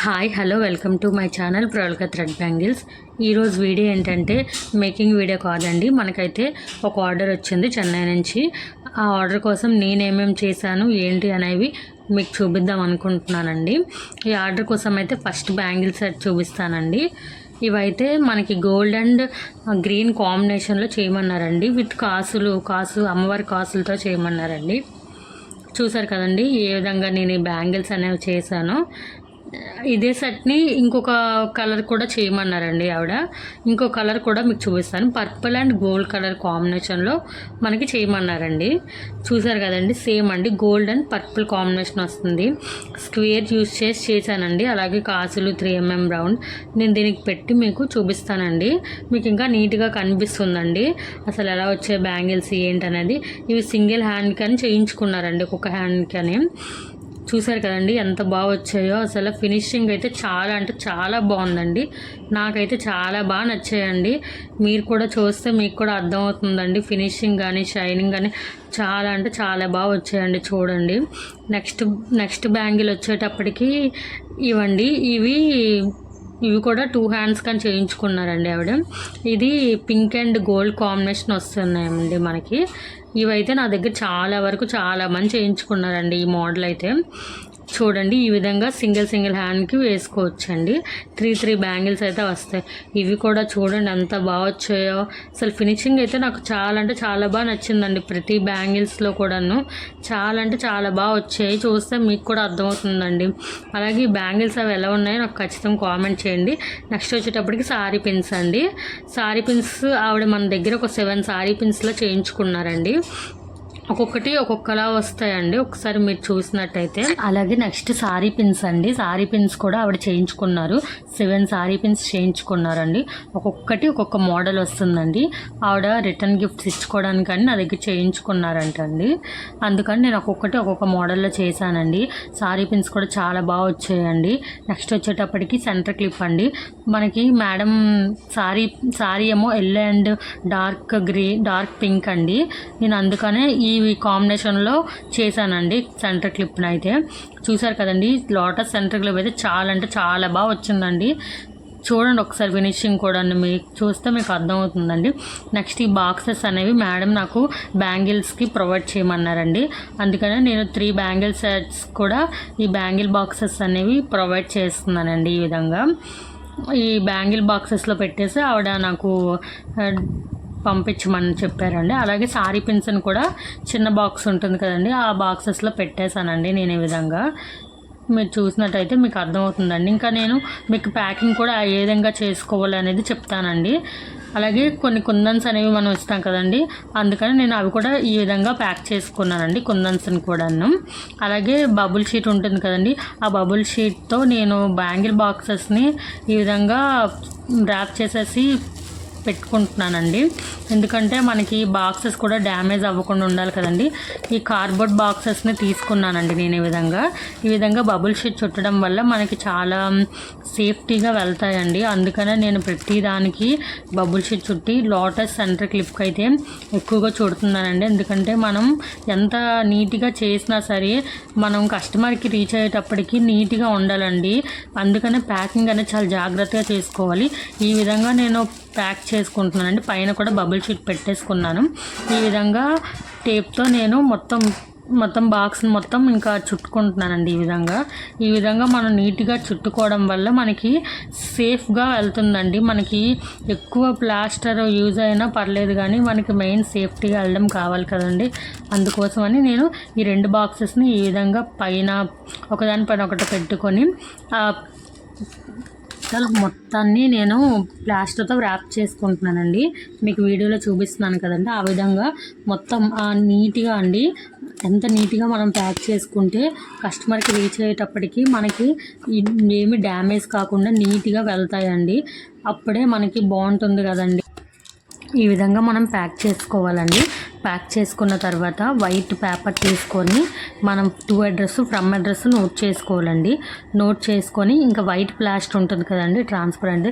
Hi hello welcome to my channel Pravalika thread bangles. ఈరోజు video ఏంటంటే making video కాదండి. మనకైతే ఒక ఆర్డర్ వచ్చింది చెన్నై నుంచి. ఆ ఆర్డర్ కోసం నేనేమేమి చేశాను ఏంటి అనేవి మీకు చూపిద్దాం అనుకుంటున్నానండి. ఈ ఆర్డర్ కోసం అయితే ఫస్ట్ బ్యాంగిల్ సెట్ చూపిస్తానండి. ఇవైతే మనకి గోల్డ్ అండ్ గ్రీన్ కాంబినేషన్లో చేయమన్నారండి. విత్ కాసు అమ్మవారి కాసులతో చేయమన్నారండి. చూసారు కదండి ఏ విధంగా నేను ఈ బ్యాంగిల్స్ అనేవి చేశాను. ఇదే సెట్ని ఇంకొక కలర్ కూడా చేయమన్నారండి ఆవిడ. ఇంకో కలర్ కూడా మీకు చూపిస్తాను. పర్పుల్ అండ్ గోల్డ్ కలర్ కాంబినేషన్లో మనకి చేయమన్నారండి. చూసారు కదండి సేమ్ అండి, గోల్డ్ అండ్ పర్పుల్ కాంబినేషన్ వస్తుంది. స్క్వేర్ యూజ్ చేసి చేశానండి. అలాగే కాసులు 3mm రౌండ్ నేను దీనికి పెట్టి మీకు చూపిస్తానండి. మీకు ఇంకా నీట్గా కనిపిస్తుందండి అసలు ఎలా వచ్చే బ్యాంగిల్స్ ఏంటనేది. ఇవి సింగిల్ హ్యాండ్ కానీ చేయించుకున్నారండి, ఒక్కొక్క హ్యాండ్ కానీ. చూసారు కదండి ఎంత బాగా వచ్చాయో. అసలు ఫినిషింగ్ అయితే చాలా అంటే చాలా బాగుందండి. నాకైతే చాలా బాగా నచ్చాయండి. మీరు కూడా చూస్తే మీకు కూడా అర్థమవుతుందండి. ఫినిషింగ్ కానీ షైనింగ్ కానీ చాలా అంటే చాలా బాగా వచ్చాయండి. చూడండి నెక్స్ట్ బ్యాంగిల్ వచ్చేటప్పటికి ఇవ్వండి. ఇవి కూడా 2 హ్యాండ్స్ కానీ చేయించుకున్నారండి ఆవిడ. ఇది పింక్ అండ్ గోల్డ్ కాంబినేషన్ వస్తున్నాయండి మనకి. ఇవైతే నా దగ్గర చాలా మంది చేయించుకున్నారండి ఈ మోడల్ అయితే. చూడండి ఈ విధంగా సింగిల్ హ్యాండ్కి వేసుకోవచ్చండి. 3 బ్యాంగిల్స్ అయితే వస్తాయి. ఇవి కూడా చూడండి ఎంత బాగా వచ్చాయో. అసలు ఫినిషింగ్ అయితే నాకు చాలా అంటే చాలా బాగా నచ్చిందండి. ప్రతి బ్యాంగిల్స్లో కూడాను చాలా అంటే చాలా బాగా వచ్చాయి. చూస్తే మీకు కూడా అర్థమవుతుందండి. అలాగే ఈ బ్యాంగిల్స్ అవి ఎలా ఉన్నాయో నాకు ఖచ్చితంగా కామెంట్ చేయండి. నెక్స్ట్ వచ్చేటప్పటికి సారీ పిన్స్ అండి. సారీ పిన్స్ ఆవిడ మన దగ్గర ఒక 7 సారీ పిన్స్లో చేయించుకున్నారండి. ఒక్కొక్కటి ఒక్కొక్కలా వస్తాయండి ఒకసారి మీరు చూసినట్టయితే. అలాగే నెక్స్ట్ సారీ పిన్స్ అండి. సారీ పిన్స్ కూడా ఆవిడ చేయించుకున్నారు. 7 సారీ పిన్స్ చేయించుకున్నారండి. ఒక్కొక్కటి ఒక్కొక్క మోడల్ వస్తుందండి. ఆవిడ రిటర్న్ గిఫ్ట్స్ ఇచ్చుకోవడానికి కానీ నా దగ్గర చేయించుకున్నారంటండి. అందుకని నేను ఒక్కొక్క మోడల్లో చేశానండి. సారీ పిన్స్ కూడా చాలా బాగా వచ్చాయండి. నెక్స్ట్ వచ్చేటప్పటికి సెంటర్ క్లిప్ అండి. మనకి మేడం సారీ ఏమో ఎల్లో అండ్ డార్క్ పింక్ అండి. నేను అందుకనే ఈ కాంబినేషన్లో చేశానండి సెంటర్ క్లిప్ని అయితే. చూసారు కదండి లోటస్ సెంటర్ క్లిప్ అయితే చాలా అంటే చాలా బాగా వచ్చిందండి. చూడండి ఒకసారి ఫినిషింగ్ కూడా మీకు చూస్తే మీకు అర్థమవుతుందండి. నెక్స్ట్ ఈ బాక్సెస్ అనేవి మేడం నాకు బ్యాంగిల్స్కి ప్రొవైడ్ చేయమన్నారండి. అందుకనే నేను 3 బ్యాంగిల్ సెట్స్ కూడా ఈ బ్యాంగిల్ బాక్సెస్ అనేవి ప్రొవైడ్ చేస్తున్నానండి. ఈ విధంగా ఈ బ్యాంగిల్ బాక్సెస్లో పెట్టేసి ఆవిడ నాకు పంపించమని చెప్పారండి. అలాగే సారీ పిన్స్ని కూడా చిన్న బాక్స్ ఉంటుంది కదండి, ఆ బాక్సెస్లో పెట్టేశానండి నేను. ఈ విధంగా మీరు చూసినట్టయితే మీకు అర్థమవుతుందండి. ఇంకా నేను మీకు ప్యాకింగ్ కూడా ఏ విధంగా చేసుకోవాలి అనేది చెప్తానండి. అలాగే కొన్ని కుందన్స్ అనేవి మనం ఇస్తాం కదండి, అందుకని నేను అవి కూడా ఈ విధంగా ప్యాక్ చేసుకున్నానండి కుందన్స్ని కూడాను. అలాగే బబుల్ షీట్ ఉంటుంది కదండి, ఆ బబుల్ షీట్తో నేను బ్యాంగిల్ బాక్సెస్ని ఈ విధంగా ర్యాప్ చేసేసి పెట్టుకుంటున్నానండి. ఎందుకంటే మనకి బాక్సెస్ కూడా డ్యామేజ్ అవ్వకుండా ఉండాలి కదండి. ఈ కార్డ్బోర్డ్ బాక్సెస్ని తీసుకున్నానండి నేను ఈ విధంగా బబుల్ షీట్ చుట్టడం వల్ల మనకి చాలా సేఫ్టీగా వెళ్తాయండి. అందుకనే నేను ప్రతి దానికి బబుల్ షీట్ చుట్టి లోటస్ సెంటర్ క్లిప్కి అయితే ఎక్కువగా చుడుతున్నానండి. ఎందుకంటే మనం ఎంత నీట్గా చేసినా సరే మనం కస్టమర్కి రీచ్ అయ్యేటప్పటికి నీట్గా ఉండాలండి. అందుకనే ప్యాకింగ్ అనేది చాలా జాగ్రత్తగా చేసుకోవాలి. ఈ విధంగా నేను ప్యాక్ చేసుకుంటున్నానండి. పైన కూడా బబుల్ షీట్ పెట్టేసుకున్నాను. ఈ విధంగా టేప్తో నేను మొత్తం బాక్స్ని మొత్తం ఇంకా చుట్టుకుంటున్నానండి. ఈ విధంగా మనం నీట్గా చుట్టుకోవడం వల్ల మనకి సేఫ్గా వెళ్తుందండి. మనకి ఎక్కువ ప్లాస్టర్ యూజ్ అయినా పర్లేదు, కానీ మనకి మెయిన్ సేఫ్టీగా వెళ్ళడం కావాలి కదండి. అందుకోసమని నేను ఈ 2 బాక్సెస్ని ఈ విధంగా ఒకదానిపైన ఒకటి పెట్టుకొని మొత్తాన్ని నేను ప్లాస్టర్తో ర్యాప్ చేసుకుంటున్నానండి. మీకు వీడియోలో చూపిస్తున్నాను కదండి. ఆ విధంగా మొత్తం నీట్గా అండి, ఎంత నీట్గా మనం ప్యాక్ చేసుకుంటే కస్టమర్కి రీచ్ అయ్యేటప్పటికి మనకి ఏమి డ్యామేజ్ కాకుండా నీట్గా వెళ్తాయండి. అప్పుడే మనకి బాగుంటుంది కదండి. ఈ విధంగా మనం ప్యాక్ చేసుకోవాలండి. ప్యాక్ చేసుకున్న తర్వాత వైట్ పేపర్ తీసుకొని మనం ఫ్రమ్ అడ్రస్ నోట్ చేసుకోవాలండి. నోట్ చేసుకొని ఇంకా వైట్ ప్లాస్టర్ ఉంటుంది కదండి ట్రాన్స్పరెంట్,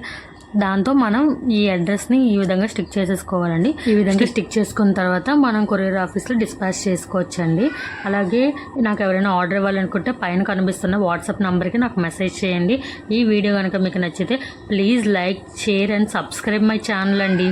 దాంతో మనం ఈ అడ్రస్ని ఈ విధంగా స్టిక్ చేసేసుకోవాలండి. ఈ విధంగా స్టిక్ చేసుకున్న తర్వాత మనం కొరియర్ ఆఫీస్లో డిస్పాచ్ చేసుకోవచ్చండి. అలాగే నాకు ఎవరైనా ఆర్డర్ ఇవ్వాలనుకుంటే పైన కనిపిస్తున్న వాట్సాప్ నెంబర్కి నాకు మెసేజ్ చేయండి. ఈ వీడియో కనుక మీకు నచ్చితే please like, share and subscribe my channel అండి.